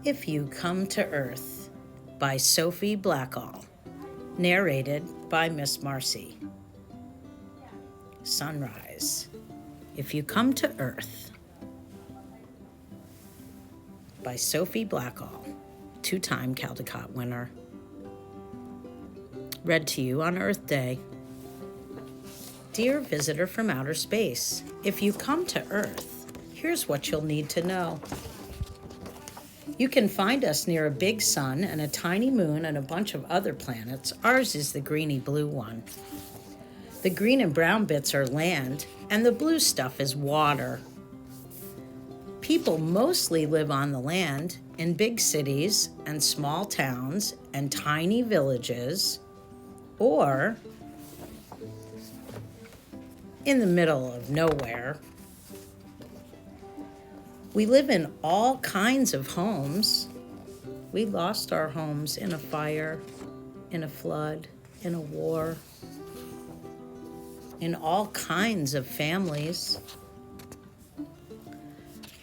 If You Come to Earth by Sophie Blackall, narrated by Miss Marcy. Sunrise. If You Come to Earth by Sophie Blackall, two-time Caldecott winner. Read to you on Earth Day. Dear visitor from outer space, if you come to Earth, here's what you'll need to know. You can find us near a big sun and a tiny moon and a bunch of other planets. Ours is the greeny blue one. The green and brown bits are land, and the blue stuff is water. People mostly live on the land, in big cities and small towns and tiny villages, or in the middle of nowhere. We live in all kinds of homes. We lost our homes in a fire, in a flood, in a war, in all kinds of families.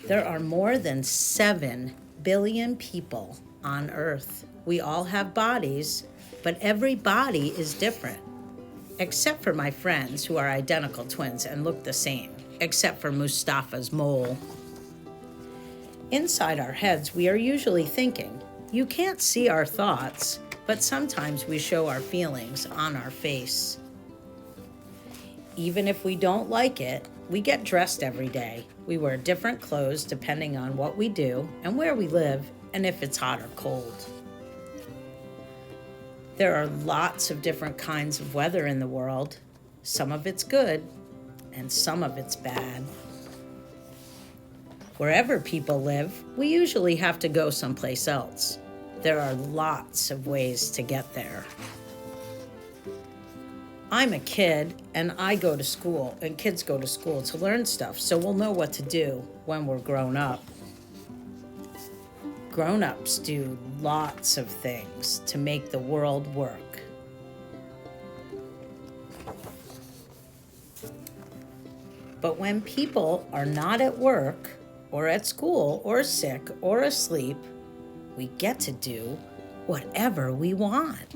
There are more than 7 billion people on Earth. We all have bodies, but every body is different, except for my friends who are identical twins and look the same, except for Mustafa's mole. Inside our heads, we are usually thinking. You can't see our thoughts, but sometimes we show our feelings on our face. Even if we don't like it, we get dressed every day. We wear different clothes depending on what we do and where we live and if it's hot or cold. There are lots of different kinds of weather in the world. Some of it's good and some of it's bad. Wherever people live, we usually have to go someplace else. There are lots of ways to get there. I'm a kid, and I go to school, and kids go to school to learn stuff, so we'll know what to do when we're grown up. Grown-ups do lots of things to make the world work. But when people are not at work, or at school, or sick, or asleep, we get to do whatever we want.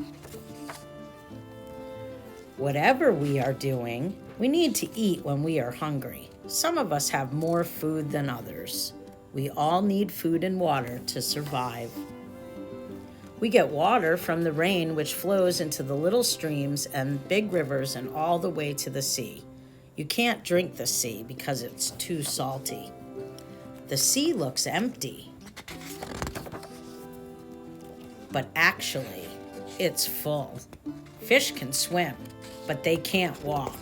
Whatever we are doing, we need to eat when we are hungry. Some of us have more food than others. We all need food and water to survive. We get water from the rain, which flows into the little streams and big rivers and all the way to the sea. You can't drink the sea because it's too salty. The sea looks empty, but actually, it's full. Fish can swim, but they can't walk.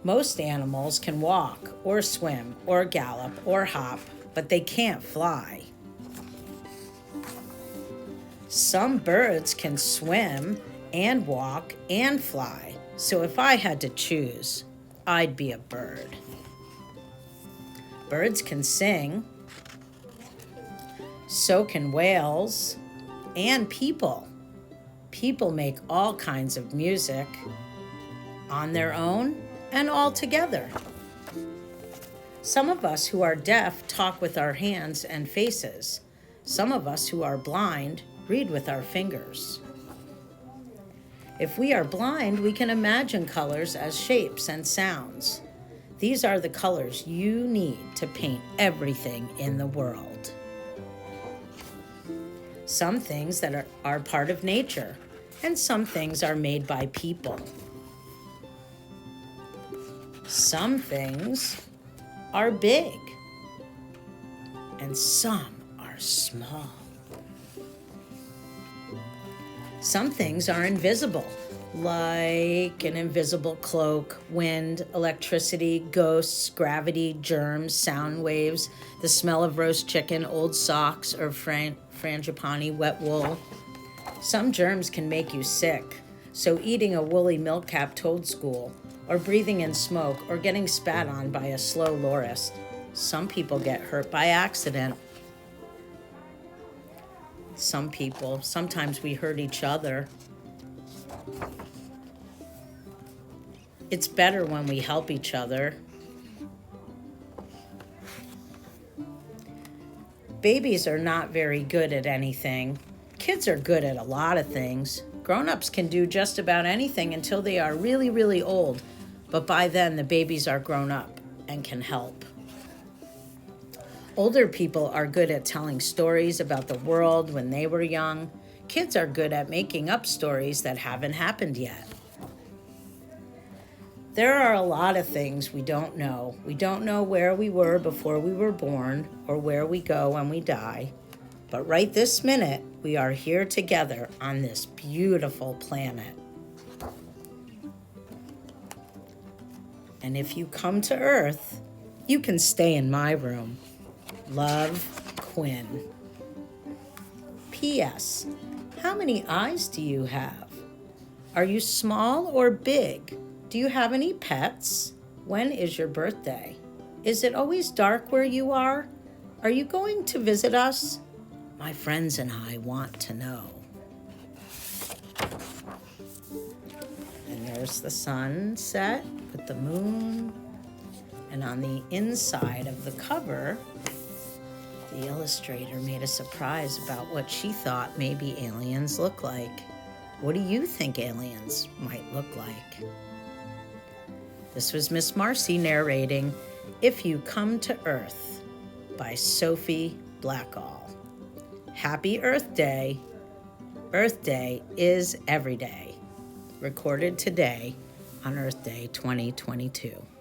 Most animals can walk or swim or gallop or hop, but they can't fly. Some birds can swim and walk and fly, so if I had to choose, I'd be a bird. Birds can sing, so can whales, and people. People make all kinds of music on their own and all together. Some of us who are deaf talk with our hands and faces. Some of us who are blind read with our fingers. If we are blind, we can imagine colors as shapes and sounds. These are the colors you need to paint everything in the world. Some things that are part of nature, and some things are made by people. Some things are big, and some are small. Some things are invisible, like an invisible cloak, wind, electricity, ghosts, gravity, germs, sound waves, the smell of roast chicken, old socks, or frangipani, wet wool. Some germs can make you sick, so eating a woolly milk-capped toadstool, or breathing in smoke, or getting spat on by a slow lorist. Some people get hurt by accident. Sometimes we hurt each other. It's better when we help each other. Babies are not very good at anything. Kids are good at a lot of things. Grown-ups can do just about anything until they are really, really old, but by then the babies are grown up and can help. Older people are good at telling stories about the world when they were young. Kids are good at making up stories that haven't happened yet. There are a lot of things we don't know. We don't know where we were before we were born or where we go when we die. But right this minute, we are here together on this beautiful planet. And if you come to Earth, you can stay in my room. Love, Quinn. P.S. How many eyes do you have? Are you small or big? Do you have any pets? When is your birthday? Is it always dark where you are? Are you going to visit us? My friends and I want to know. And there's the sunset with the moon. And on the inside of the cover, the illustrator made a surprise about what she thought maybe aliens look like. What do you think aliens might look like? This was Miss Marcy narrating If You Come to Earth by Sophie Blackall. Happy Earth Day. Earth Day is every day. Recorded today on Earth Day 2022.